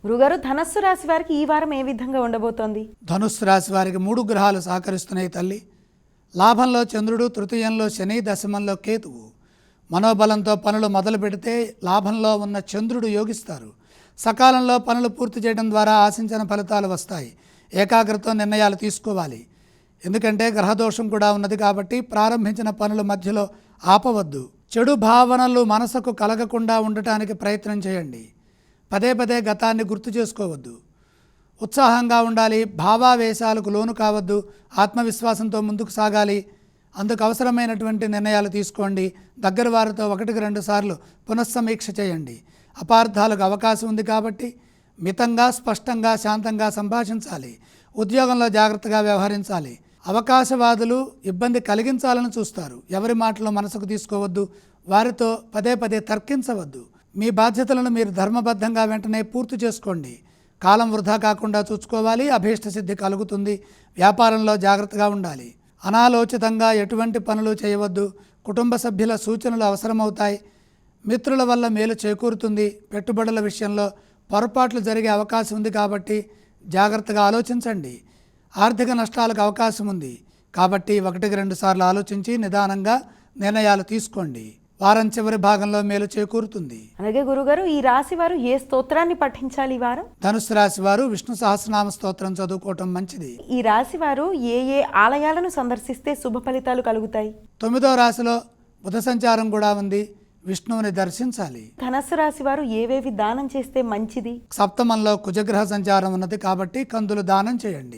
గురుగారు, ధనస్సు రాశి వారికి ఈ వారం ఏ విధంగా ఉండబోతోంది? ధనుస్సు రాశి వారికి 3 గ్రహాలు సహకరిస్తున్నాయి తల్లి. లాభంలో చంద్రుడు, తృతీయంలో శని, దశమంలో కేతువు. మనోబలంతో పనులు మొదలు పెడితే లాభంలో ఉన్న చంద్రుడు యోగిస్తారు. సకాలంలో పనులు పూర్తి చేయడం ద్వారా ఆశించిన ఫలితాలు వస్తాయి. ఏకాగ్రతతో నిర్ణయాలు తీసుకోవాలి. ఎందుకంటే గ్రహదోషం కూడా ఉన్నది కాబట్టి ప్రారంభించిన పనుల మధ్యలో ఆపవద్దు. చెడు భావనలు మనసుకు కలగకుండా ఉండటానికి ప్రయత్నం చేయండి. పదే పదే గతాన్ని గుర్తు చేసుకోవద్దు. ఉత్సాహంగా ఉండాలి. భావావేశాలకు లోను కావద్దు. ఆత్మవిశ్వాసంతో ముందుకు సాగాలి. అందుకు అవసరమైనటువంటి నిర్ణయాలు తీసుకోండి. దగ్గర వారితో 1-2 సార్లు పునఃసమీక్ష చేయండి. అపార్థాలకు అవకాశం ఉంది కాబట్టి మితంగా, స్పష్టంగా, శాంతంగా సంభాషించాలి. ఉద్యోగంలో జాగ్రత్తగా వ్యవహరించాలి. అవకాశవాదులు ఇబ్బంది కలిగించాలని చూస్తారు. ఎవరి మాటలు మనసుకు తీసుకోవద్దు. వారితో పదే పదే తర్కించవద్దు. మీ బాధ్యతలను మీరు ధర్మబద్ధంగా వెంటనే పూర్తి చేసుకోండి. కాలం వృధా కాకుండా చూసుకోవాలి. అభీష్ట సిద్ధి కలుగుతుంది. వ్యాపారంలో జాగ్రత్తగా ఉండాలి. అనాలోచితంగా ఎటువంటి పనులు చేయవద్దు. కుటుంబ సభ్యుల సూచనలు అవసరమవుతాయి. మిత్రుల వల్ల మేలు చేకూరుతుంది. పెట్టుబడుల విషయంలో పొరపాట్లు జరిగే అవకాశం ఉంది కాబట్టి జాగ్రత్తగా ఆలోచించండి. ఆర్థిక నష్టాలకు అవకాశం ఉంది కాబట్టి 1-2 సార్లు ఆలోచించి నిదానంగా నిర్ణయాలు తీసుకోండి. వారం చివరి భాగంలో మేలు చేకూరుతుంది. అలాగే గురుగారు, ఈ రాశి వారు ఏ స్తోత్రాన్ని పఠించాలి ఈ వారం? ధనుస్సు రాశి వారు విష్ణు సహస్రనామ స్తోత్రం చదువుకోవటం మంచిది. ఈ రాశి వారు ఏ ఏ ఆలయాలను సందర్శిస్తే శుభ ఫలితాలు కలుగుతాయి? 9వ రాశిలో బుధ సంచారం కూడా ఉంది. విష్ణువుని దర్శించాలి. ధనస్సు రాశి వారు ఏవేవి దానం చేస్తే మంచిది? సప్తమంలో కుజగ్రహ సంచారం ఉన్నది కాబట్టి కందులు దానం చేయండి.